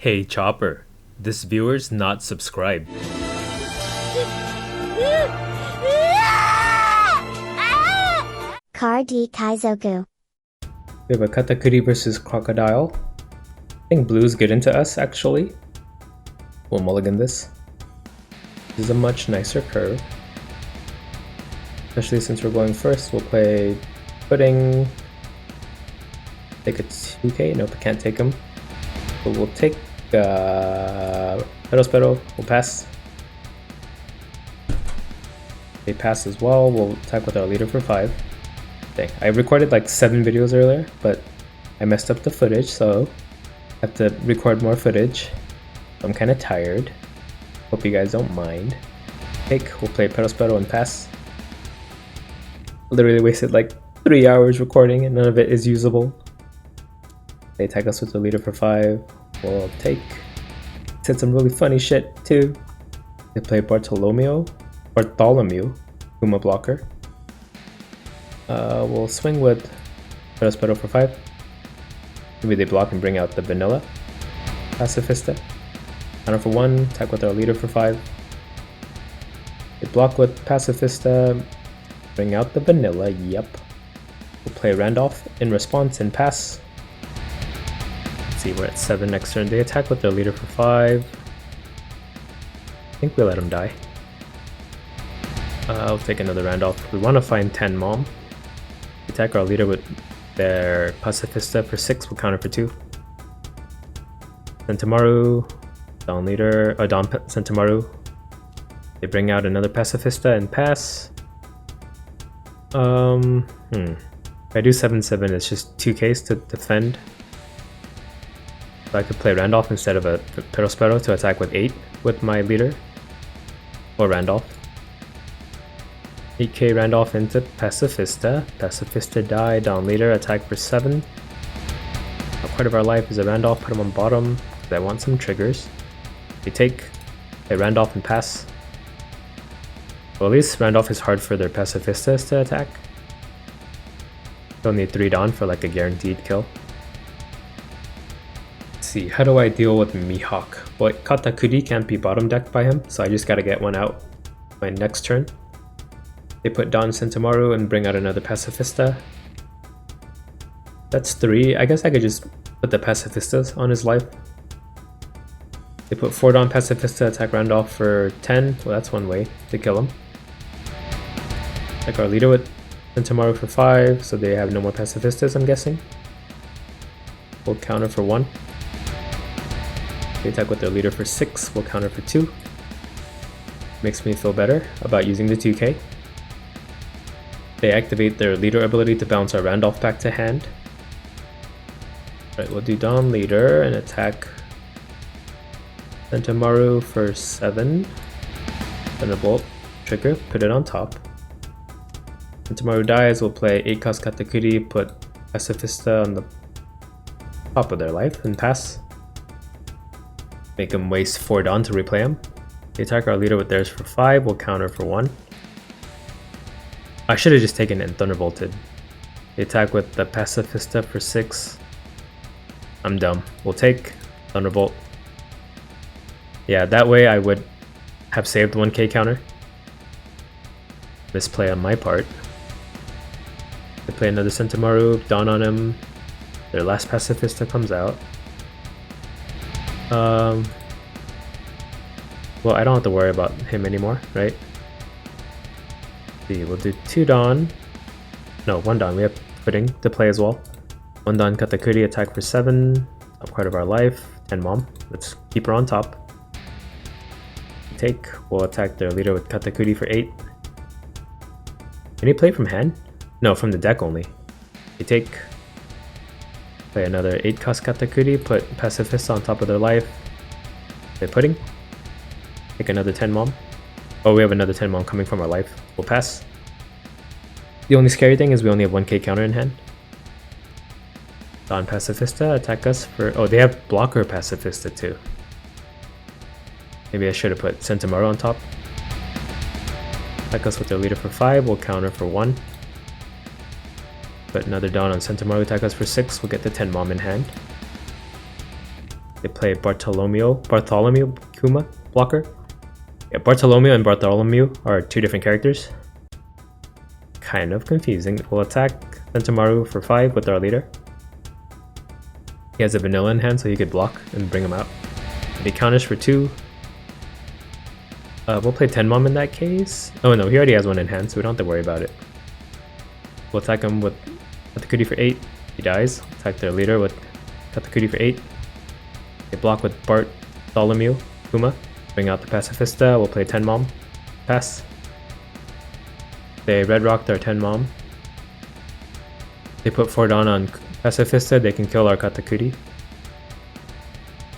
Hey Chopper, this viewer's not subscribed. Car D Kaizoku. We have a Katakuri versus Crocodile. I think blue's good into us actually. We'll mulligan this. This is a much nicer curve. Especially since we're going first, we'll play pudding. Take a 2k, nope, I can't take him. But we'll take Pero, we'll pass. They pass as well, we'll attack with our leader for 5. Dang, I recorded like 7 videos earlier, but I messed up the footage, so I have to record more footage. I'm kind of tired. Hope you guys don't mind. We'll play Pero and pass. Literally wasted like 3 hours recording and none of it is usable. They attack us with the leader for 5. We'll take. Said some really funny shit too. They play Bartholomew, Kuma blocker. We'll swing with Pero for 5. Maybe they block and bring out the vanilla. Pacifista. Counter for 1, attack with our leader for 5. They block with Pacifista, bring out the vanilla, yep. We'll play Randolph in response and pass. Let's see, we're at 7 next turn. They attack with their leader for 5. I think we let them die. I'll take another Randolph. We want to find 10 Mom. Attack our leader with their Pacifista for 6, we'll counter for 2. Sentomaru, Don leader, Don Sentomaru. They bring out another Pacifista and pass. If I do 7-7, it's just 2Ks to defend. So I could play Randolph instead of a Pero to attack with 8 with my leader. Or Randolph. 8k Randolph into Pacifista. Pacifista die, down leader, attack for 7. Part of our life is a Randolph, put him on bottom, because I want some triggers. They take a Randolph and pass. Well, at least Randolph is hard for their Pacifistas to attack. They'll need 3 Dawn for like a guaranteed kill. Let's see, how do I deal with Mihawk? Well, Katakuri can't be bottom decked by him, so I just gotta get one out my next turn. They put Don Sentomaru and bring out another Pacifista. That's 3. I guess I could just put the Pacifistas on his life. They put 4 Don Pacifista, attack Randolph for 10. Well, that's one way to kill him. Attack our leader with Sentomaru for 5, so they have no more Pacifistas, I'm guessing. We'll counter for 1. They attack with their leader for 6, we'll counter for 2. Makes me feel better about using the 2k. They activate their leader ability to bounce our Randolph back to hand. Alright, we'll do Don leader and attack Sentomaru for 7. Thunderbolt, trigger, put it on top. Sentomaru dies, we'll play 8 cost Katakuri, put Pacifista on the top of their life and pass. Make them waste 4 Dawn to replay him. They attack our leader with theirs for 5, we'll counter for 1. I should have just taken it and Thunderbolted. They attack with the Pacifista for 6. I'm dumb. We'll take Thunderbolt. Yeah, that way I would have saved 1k counter. Misplay on my part. They play another Sentomaru, Dawn on him. Their last Pacifista comes out. Well, I don't have to worry about him anymore, right? See, we'll do 2 Dawn. No, 1 Dawn. We have pudding to play as well. 1 Dawn Katakuri, attack for 7. Top part of our life. 10 Mom. Let's keep her on top. Take. We'll attack their leader with Katakuri for 8. Can he play from hand? No, from the deck only. They take. Play another 8 cost Katakuri, put Pacifista on top of their life. They're pudding. Take another 10 Mom. Oh, we have another 10 Mom coming from our life. We'll pass. The only scary thing is we only have 1k counter in hand. Don Pacifista, attack us for... Oh, they have blocker Pacifista too. Maybe I should have put Sentomaru on top. Attack us with their leader for 5, we'll counter for 1. Put another Dawn on Sentomaru, attack us for 6, we'll get the 10 Mom in hand. They play Bartholomew Kuma blocker. Yeah, Bartholomew and Bartholomew are two different characters. Kind of confusing. We'll attack Sentamaru for 5 with our leader. He has a vanilla in hand, so he could block and bring him out. And he counters for 2. We'll play Tenmom in that case. Oh no, he already has one in hand, so we don't have to worry about it. We'll attack him with Katakuri for 8. He dies. Attack their leader with Katakuri for 8. They block with Bartholomew Kuma. Bring out the Pacifista. We'll play Tenmom. Pass. They red rock their Tenmom. They put 4 down on Pacifista. They can kill our Katakuri.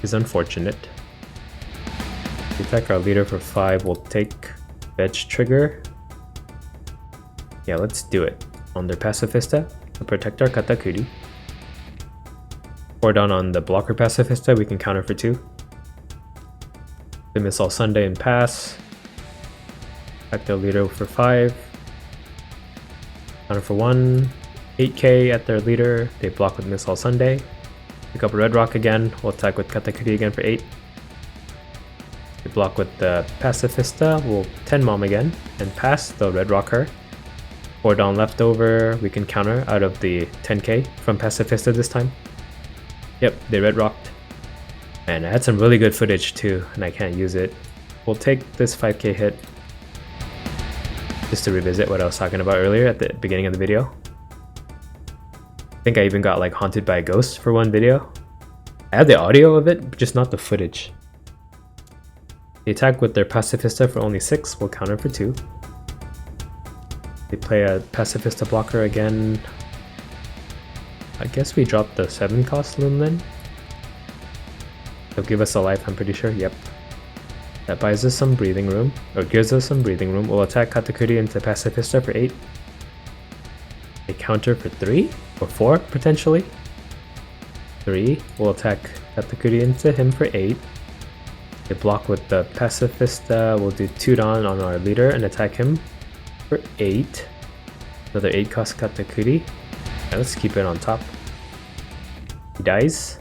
It's unfortunate. We attack our leader for 5. We'll take Veg Trigger. Yeah, let's do it. On their Pacifista to protect our Katakuri. 4 down on the blocker Pacifista. We can counter for 2. They miss all Sunday and pass. Attack their leader for 5. Counter for 1. 8k at their leader. They block with Miss All Sunday. Pick up Red Rock again. We'll attack with Katakuri again for 8. They block with the Pacifista. We'll Tenmom again and pass. They'll Red Rock her. 4 down left over. We can counter out of the 10k from Pacifista this time. Yep, they Red Rocked. And I had some really good footage too, and I can't use it. We'll take this 5k hit just to revisit what I was talking about earlier at the beginning of the video. I think I even got like haunted by a ghost for one video. I have the audio of it, but just not the footage. They attack with their Pacifista for only 6, we'll counter for 2. They play a Pacifista blocker again. I guess we dropped the 7 cost Loom then. They'll give us a life, I'm pretty sure, yep. That buys us some breathing room, or gives us some breathing room. We'll attack Katakuri into Pacifista for 8. They counter for 3 or 4 potentially. 3. We'll attack Katakuri into him for 8. They block with the Pacifista. We'll do 2 down on our leader and attack him for 8. Another 8 cost Katakuri. Right, let's keep it on top. He dies.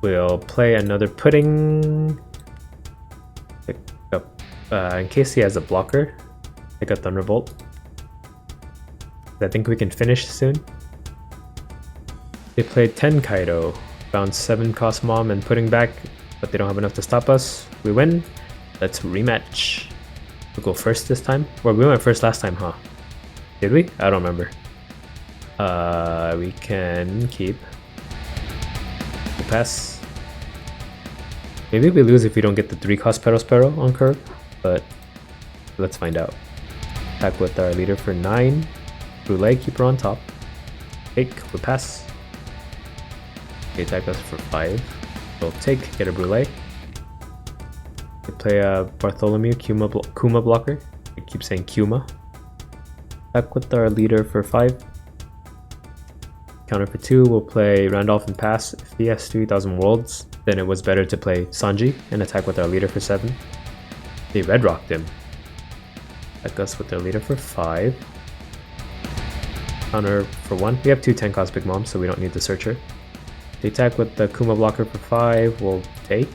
We'll play another pudding. Pick up, in case he has a blocker, pick up Thunderbolt. I think we can finish soon. They played 10 Kaido, found 7 cost Mom and pudding back, but they don't have enough to stop us. We win. Let's rematch. We'll go first this time. Well, we went first last time, huh? Did we? I don't remember. We can keep. We'll pass. Maybe we lose if we don't get the 3 cost Perospero on curve, but let's find out. Attack with our leader for 9. Brule, keep her on top. Take, we pass. They attack us for 5. We'll take, get a Brule. They play a Bartholomew Kuma blocker. I keep saying Kuma. Attack with our leader for 5. Counter for 2. We'll play Randolph and pass. If he has 3,000 worlds, then it was better to play Sanji and attack with our leader for 7. They red rocked him. Attack us with their leader for 5. Counter for 1. We have 2 10 cost Big Moms, so we don't need the searcher. They attack with the Kuma blocker for 5. We'll take.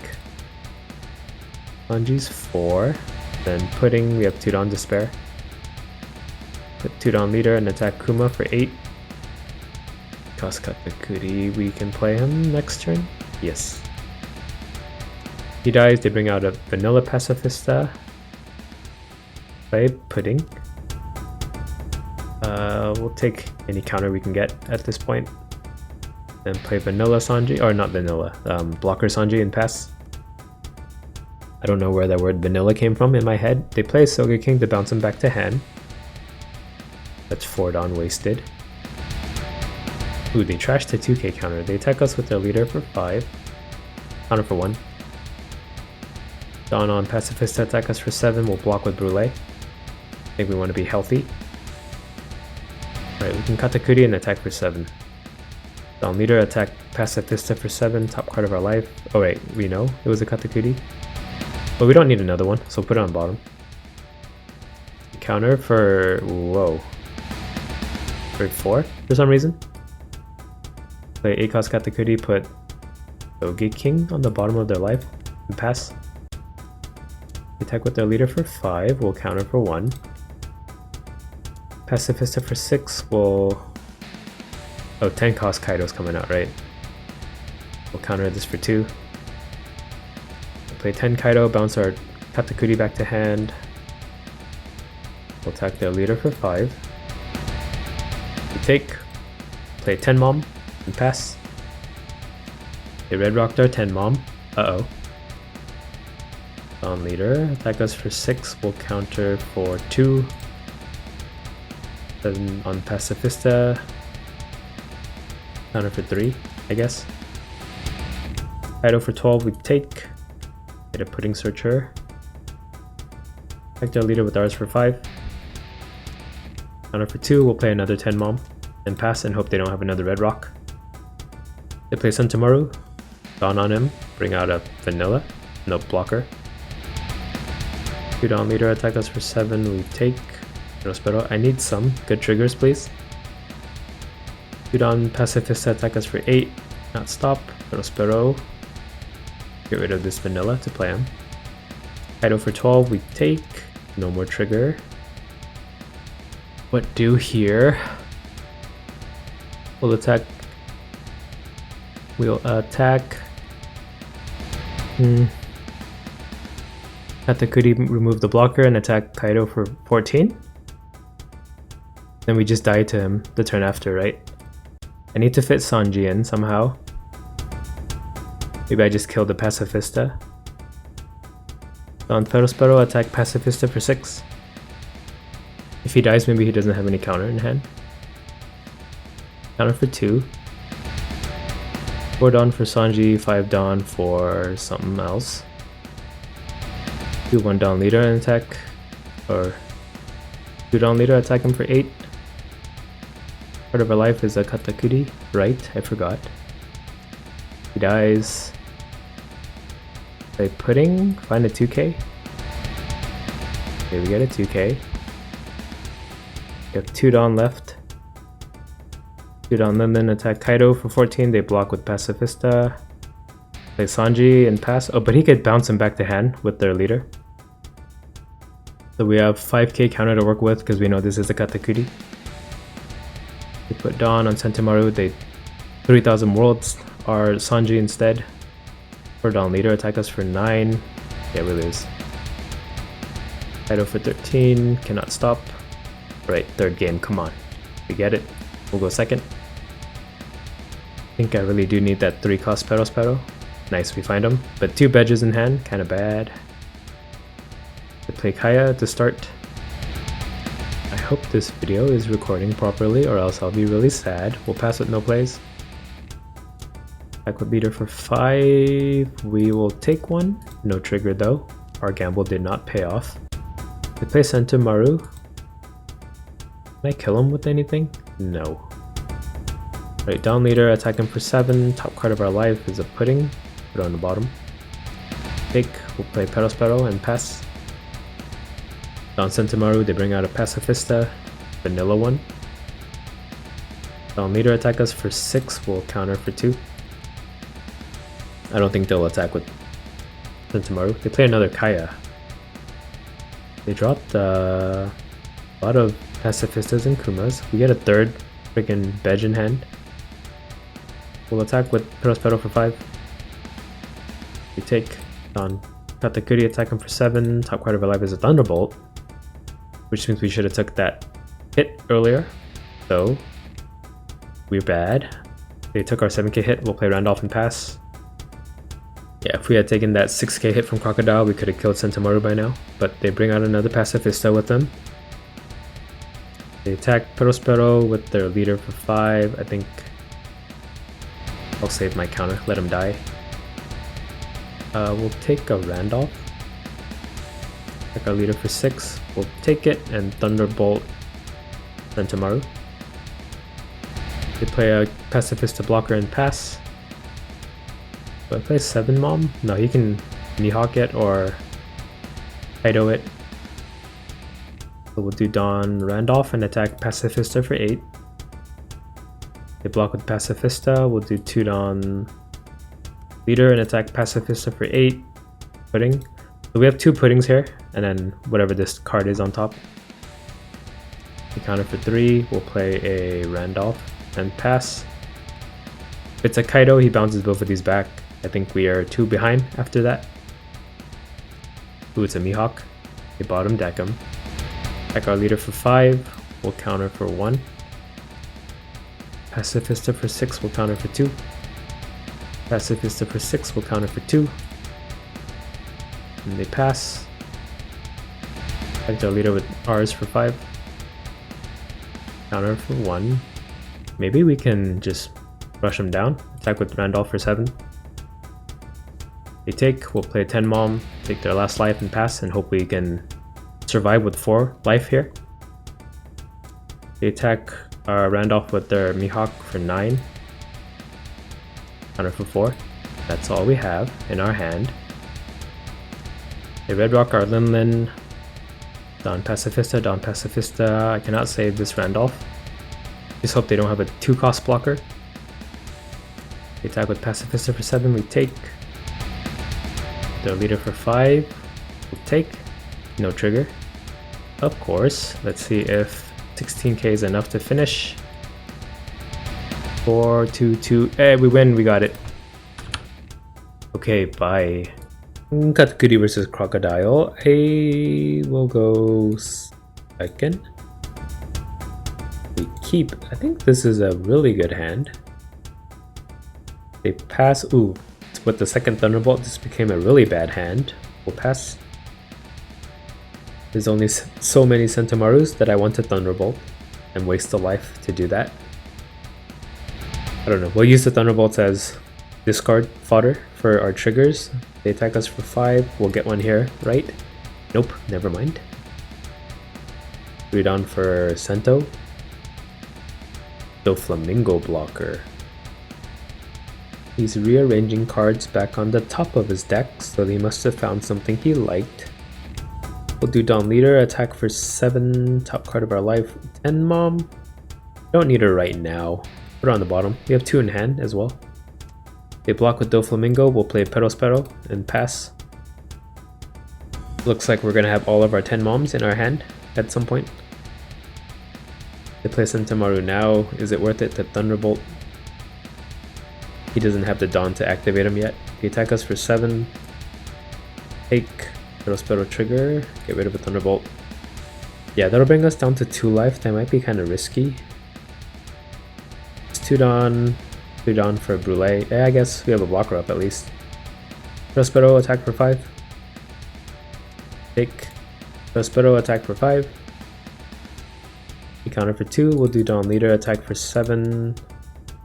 Sanji's 4. Then pudding, we have 2 down to spare. Put 2 down leader and attack Kuma for 8. Cost Katakuri, we can play him next turn. Yes. He dies, they bring out a vanilla Pacifista. Play pudding. We'll take any counter we can get at this point. Then play vanilla Sanji, or not vanilla, blocker Sanji and pass. I don't know where that word vanilla came from in my head. They play Soga King to bounce him back to hand. That's 4 down wasted. Ooh, they trashed the 2k counter. They attack us with their leader for 5. Counter for 1. Dawn on Pacifista attack us for 7. We'll block with Brule. I think we want to be healthy. Alright, we can Katakuri and attack for 7. Dawn leader attack Pacifista for 7. Top card of our life. Oh wait, we know it was a Katakuri. But we don't need another one, so put it on bottom. Counter for... whoa. For 4 for some reason. Play 8 cost Katakuri, put Doge King on the bottom of their life and pass. Attack with their leader for 5, we'll counter for 1. Pacifista for 6, we'll... Oh, 10 cost Kaido's coming out, right? We'll counter this for 2. We'll play 10 Kaido, bounce our Katakuri back to hand. We'll attack their leader for 5. We take, play 10 Mom, and pass. They red rocked our 10 Mom. Uh-oh. On leader, attack us for 6, we'll counter for 2. Then on Pacifista, counter for 3, I guess. Kaido for 12, we take. Get a Pudding Searcher. Attack their leader with ours for 5. Counter for 2, we'll play another 10 Mom. Then pass and hope they don't have another red rock. They play Sentamaru. Dawn on him, bring out a Vanilla. No blocker. 2 down leader, attack us for 7, we take. Prospero, I need some good triggers, please. 2 down Pacifista, attack us for 8, not stop. Prospero, get rid of this Vanilla to play him. Kaido for 12, we take. No more trigger. What do here? We'll attack. Katakuri remove the blocker and attack Kaido for 14. Then we just die to him the turn after, right? I need to fit Sanji in somehow. Maybe I just kill the Pacifista. On Perospero, attack Pacifista for 6. If he dies, maybe he doesn't have any counter in hand. Counter for 2. 4 Dawn for Sanji, 5 Dawn for something else. 2 1 down leader and attack, or 2 down leader, attack him for 8. Part of our life is a Katakuri, right? I forgot. He dies. Play Pudding, find a 2k. Okay, we get a 2k. We have 2 Dawn left. 2 Dawn then attack Kaido for 14, they block with Pacifista. Play Sanji and pass. Oh, but he could bounce him back to hand with their leader. So we have 5k counter to work with because we know this is a Katakuri. We put Dawn on Sentamaru, they 3000 worlds are Sanji instead. 4 Dawn leader, attack us for 9. Yeah, we lose. Kaido for 13, cannot stop. Right, third game, come on. We get it. We'll go second. I think I really do need that 3 cost Perospero. Nice, we find him. But 2 badges in hand, kinda bad. We play Kaya to start. I hope this video is recording properly or else I'll be really sad. We'll pass with no plays. Aqua Beater for 5. We will take 1. No trigger though. Our gamble did not pay off. We play Sentamaru. Can I kill him with anything? No. Right, down leader, attack him for 7. Top card of our life is a Pudding. Put it on the bottom. Take, we'll play Perospero and pass. Down Sentamaru, they bring out a Pacifista. Vanilla one. Down leader, attack us for 6. We'll counter for 2. I don't think they'll attack with Sentamaru. They play another Kaya. They dropped a lot of Pacifistas and Kumas. We get a 3rd freaking Bedge in hand. We'll attack with Perospero for 5. We take on Katakuri, attack him for 7. Top card of our life is a Thunderbolt, which means we should have took that hit earlier. So we're bad. They took our 7k hit. We'll play Randolph and pass. Yeah, if we had taken that 6k hit from Crocodile, we could have killed Sentamaru by now. But they bring out another Pacifista with them. They attack Perospero with their leader for 5. I think I'll save my counter, let him die. We'll take a Randolph. Take our leader for 6. We'll take it and Thunderbolt Sentamaru. They play a Pacifista blocker and pass. Do I play 7 Mom? No, he can Mihawk it or Kaido it. So we'll do Dawn Randolph and attack Pacifista for 8. They block with Pacifista. We'll do 2 Dawn Leader and attack Pacifista for 8. Pudding. So we have 2 puddings here, and then whatever this card is on top. We counter for 3. We'll play a Randolph and pass. If it's a Kaido, he bounces both of these back. I think we are 2 behind after that. Ooh, it's a Mihawk. We bottom deck him. Attack our leader for 5. We'll counter for 1. Pacifista for 6. We'll counter for 2. Pacifista for 6. We'll counter for 2. And they pass. Attack our leader with ours for 5. Counter for 1. Maybe we can just rush him down. Attack with Randolph for 7. They take. We'll play 10 Mom. Take their last life and pass, and hope we can survive with 4 life here. They attack Randolph with their Mihawk for 9. Counter for 4. That's all we have in our hand. They red rock our Linlin. Don Pacifista, Don Pacifista. I cannot save this Randolph. Just hope they don't have a 2-cost blocker. They attack with Pacifista for 7. We take. Their leader for 5. We'll take. No trigger. Of course. Let's see if 16k is enough to finish. 4, 2, 2. Hey, we win. We got it. Okay, bye. KATAKURI versus Crocodile. I will go second. We keep. I think this is a really good hand. They pass. Ooh, with the second Thunderbolt, this became a really bad hand. We'll pass. There's only so many Sentomarus that I want to Thunderbolt and waste a life to do that. I don't know. We'll use the Thunderbolts as discard fodder for our triggers. They attack us for 5. We'll get one here, right? Nope, never mind. Read on for Sento. Doflamingo blocker. He's rearranging cards back on the top of his deck, so he must have found something he liked. We'll do Dawn Leader, attack for 7, top card of our life, 10 Mom. Don't need her right now. Put her on the bottom. We have 2 in hand as well. They block with Doflamingo, we'll play Perospero and pass. Looks like we're gonna have all of our 10 Moms in our hand at some point. They play Sentomaru now. Is it worth it to Thunderbolt? He doesn't have the Dawn to activate him yet. They attack us for 7. Take Perospero trigger, get rid of a Thunderbolt. Yeah, that'll bring us down to 2 life. That might be kind of risky. It's 2 Dawn. 2 Dawn for Brule. Yeah, I guess we have a blocker up at least. Perospero attack for 5. Take. Perospero attack for 5. We counter for 2. We'll do Dawn Leader attack for 7.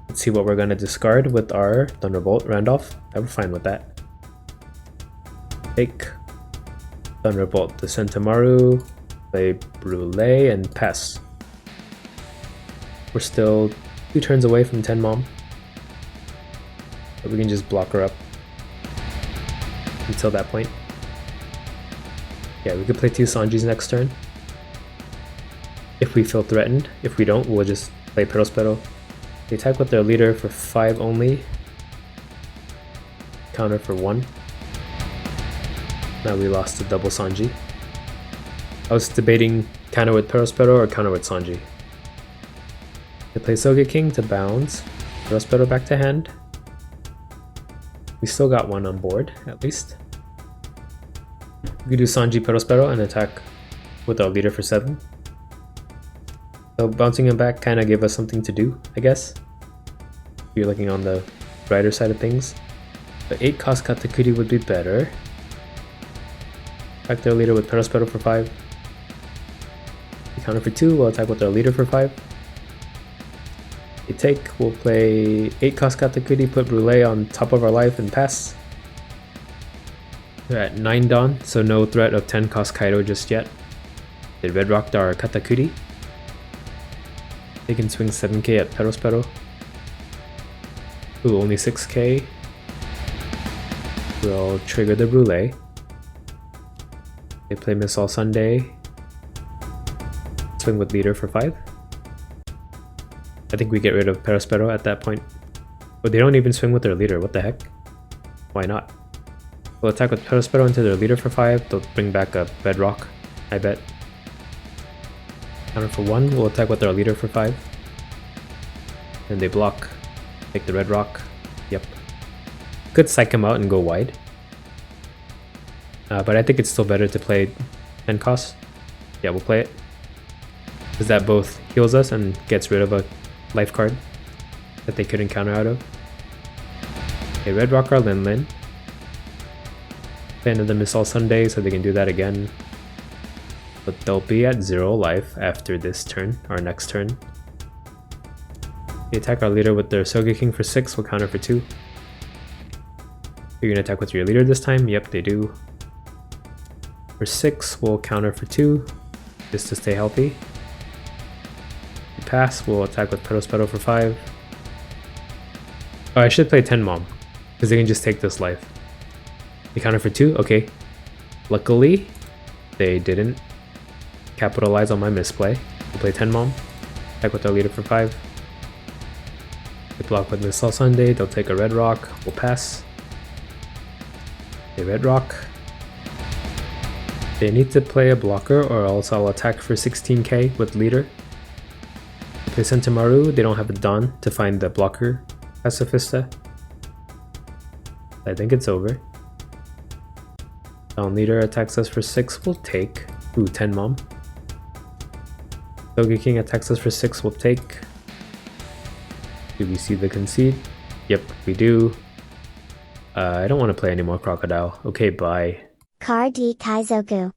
Let's see what we're going to discard with our Thunderbolt Randolph. I'm fine with that. Take. Thunderbolt the Sentomaru. Play Brule and pass. We're still 2 turns away from 10 Mom. But we can just block her up until that point. Yeah, we could play 2 Sanjis next turn if we feel threatened. If we don't, we'll just play Perospero. They attack with their leader for 5 only. Counter for 1. Now we lost the double Sanji. I was debating counter with Perospero or counter with Sanji. They play Sogeking to bounce. Perospero back to hand. We still got 1 on board, at least. We could do Sanji Perospero and attack with our leader for 7. So bouncing him back kind of gave us something to do, I guess. If you're looking on the brighter side of things. The 8 cost KATAKURI would be better. Attack their leader with Perospero for 5. We counter for 2, we'll attack with our leader for 5. They take, we'll play 8 cost KATAKURI, put Brule on top of our life and pass. We're at 9 Dawn, so no threat of 10 cost Kaido just yet. They red rocked our KATAKURI. They can swing 7k at Perospero. Ooh, only 6k. We'll trigger the Brule. They play Miss All Sunday. Swing with leader for 5. I think we get rid of Perospero at that point. But they don't even swing with their leader, what the heck? Why not? We'll attack with Pedal into their leader for 5. They'll bring back a bedrock, I bet. Counter for 1. We'll attack with our leader for 5. And they block. Take the red rock. Yep. Could psych him out and go wide. But I think it's still better to play 10 costs. Yeah, we'll play it. Because that both heals us and gets rid of a life card that they couldn't counter out of. Okay, red rock our Lin Lin. Play another Missile Sunday so they can do that again. But they'll be at 0 life after this turn, our next turn. They attack our leader with their Sogeking for 6, we'll counter for 2. You're gonna attack with your leader this time? Yep, they do. For 6, we'll counter for 2, just to stay healthy. We pass, we'll attack with Pedal for 5. Oh, I should play 10 Mom, because they can just take this life. They counter for 2, okay. Luckily, they didn't capitalize on my misplay. We'll play 10 Mom, attack with our leader for 5. They block with Missile Sunday, they'll take a red rock, we'll pass. A red rock. They need to play a blocker or else I'll attack for 16k with leader. If they send to Maru, they don't have a Dawn to find the blocker Pacifista. I think it's over. Dawn leader attacks us for 6, we'll take. Ooh, 10 Mom. Sogeking attacks us for 6, we'll take. Do we see the concede? Yep, we do. I don't want to play any more Crocodile. Okay, bye. Car D Kaizoku.